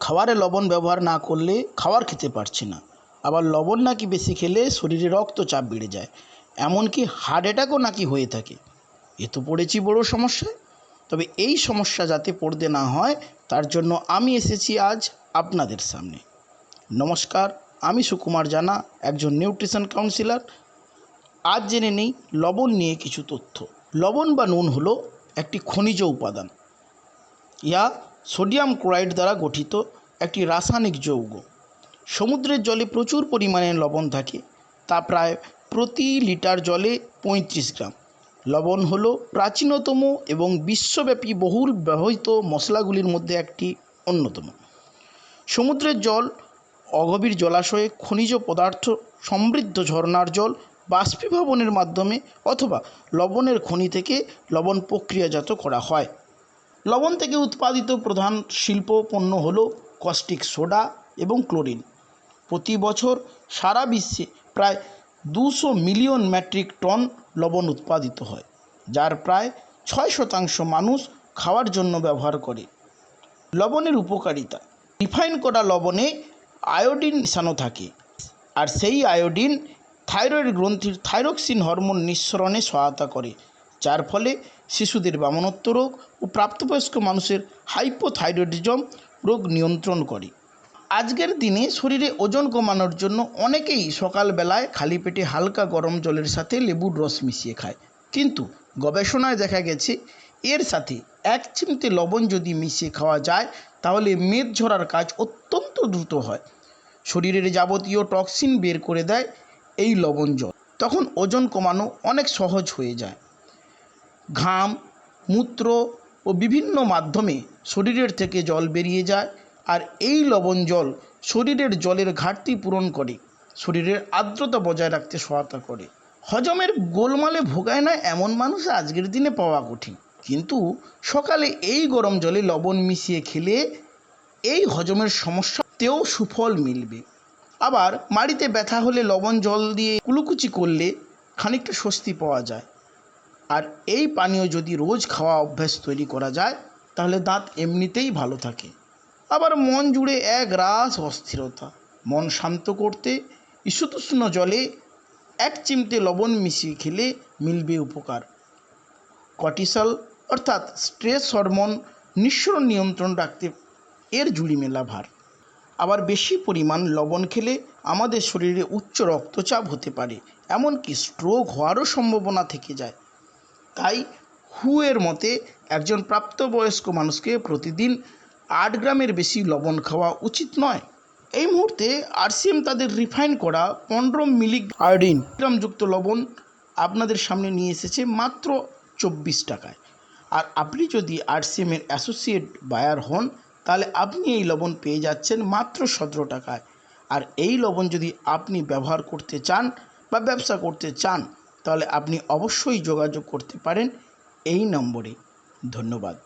খাবারে লবণ ব্যবহার না করলে খাবার খেতে পারছি না, আবার লবণ নাকি বেশি খেলে শরীরে রক্তচাপ বেড়ে যায়, এমনকি হার্ট অ্যাটাকও নাকি হয়ে থাকে। এ তো পড়েছি বড় সমস্যায়। তবে এই সমস্যা যাতে পড়তে না হয় তার জন্য আমি এসেছি আজ আপনাদের সামনে। নমস্কার, আমি সুকুমার জানা, একজন নিউট্রিশন কাউন্সিলর। আজ জেনে নেই লবণ নিয়ে কিছু তথ্য। লবণ বা নুন হলো একটি খনিজ উপাদান। ইহা সোডিয়াম ক্লোরাইড দ্বারা গঠিত একটি রাসায়নিক যৌগ। সমুদ্রের জলে প্রচুর পরিমাণে লবণ থাকে, তা প্রায় প্রতি লিটার জলে 35 গ্রাম। লবণ হলো প্রাচীনতম এবং বিশ্বব্যাপী বহুল ব্যবহৃত মশলাগুলির মধ্যে একটি অন্যতম। সমুদ্রের জল, অগভীর জলাশয়ে খনিজ পদার্থ সমৃদ্ধ ঝর্ণার জল বাষ্পীভবনের মাধ্যমে অথবা লবণের খনি থেকে লবণ প্রক্রিয়াজাত করা হয়। লবণ থেকে উৎপাদিত প্রধান শিল্প পণ্য হলো কস্টিক সোডা এবং ক্লোরিন। প্রতি বছর সারা বিশ্বে প্রায় 200 মিলিয়ন মেট্রিক টন লবণ উৎপাদিত হয়, যার প্রায় 6% মানুষ খাওয়ার জন্য ব্যবহার করে। লবণের উপকারিতা: রিফাইন করা লবণে আয়োডিন মেশানো থাকে, আর সেই আয়োডিন থাইরয়েড গ্রন্থির থাইরক্সিন হরমোন নিঃসরণে সহায়তা করে, যার ফলে শিশুদের বামনত্ব রোগ ও প্রাপ্তবয়স্ক মানুষের হাইপোথাইরয়েডিজম রোগ নিয়ন্ত্রণ করে। আজকের দিনে শরীরে ওজন কমানোর জন্য অনেকেই সকালবেলায় খালি পেটে হালকা গরম জলের সাথে লেবুর রস মিশিয়ে খায়, কিন্তু গবেষণায় দেখা গেছে এর সাথে 1 চিমটে লবণ যদি মিশিয়ে খাওয়া যায় তাহলে মেদ ঝরার কাজ অত্যন্ত দ্রুত হয়। শরীরের যাবতীয় টক্সিন বের করে দেয় এই লবণ জল, তখন ওজন কমানো অনেক সহজ হয়ে যায়। ঘাম, মূত্র ও বিভিন্ন মাধ্যমে শরীরের থেকে জল বেরিয়ে যায়, আর এই লবণ জল শরীরের জলের ঘাটতি পূরণ করে, শরীরের আর্দ্রতা বজায় রাখতে সহায়তা করে। হজমের গোলমালে ভোগায় না এমন মানুষ আজকের দিনে পাওয়া কঠিন, কিন্তু সকালে এই গরম জলে লবণ মিশিয়ে খেলে এই হজমের সমস্যাতেও সুফল মিলবে। আবার মাড়িতে ব্যথা হলে লবণ জল দিয়ে কুলুকুচি করলে খানিকটা স্বস্তি পাওয়া যায়। আর এই পানীয় যদি রোজ খাওয়া অভ্যাস তৈরি করা যায় তাহলে দাঁত এমনিতেই ভালো থাকে। আবার মন জুড়ে এক রাস অস্থিরতা, মন শান্ত করতে ঈষদুষ্ণ জলে 1 চিমটে লবণ মিশিয়ে খেলে মিলবে উপকার। কর্টিসল অর্থাৎ স্ট্রেস হরমোন নিঃসরণ নিয়ন্ত্রণ রাখতে এর জুড়ি মেলা ভার। আবার বেশি পরিমাণ লবণ খেলে আমাদের শরীরে উচ্চ রক্তচাপ হতে পারে, এমনকি স্ট্রোক হওয়ারও সম্ভাবনা থেকে যায়। তাই এর মতে একজন প্রাপ্তবয়স্ক মানুষকে প্রতিদিন 8 গ্রামের বেশি লবণ খাওয়া উচিত নয়। এই মুহূর্তে RCM তাদের রিফাইন করা 15 মিলিগ্রাম আয়োডিন যুক্ত লবণ আপনাদের সামনে নিয়ে এসেছে মাত্র 24 টাকায়। আর আপনি যদি RCM এর অ্যাসোসিয়েট বায়ার হন তাহলে আপনি এই লবণ পেয়ে যাচ্ছেন মাত্র 17 টাকায়। আর এই লবণ যদি আপনি ব্যবহার করতে চান বা ব্যবসা করতে চান তাহলে আপনি অবশ্যই যোগাযোগ করতে পারেন এই নম্বরে। ধন্যবাদ।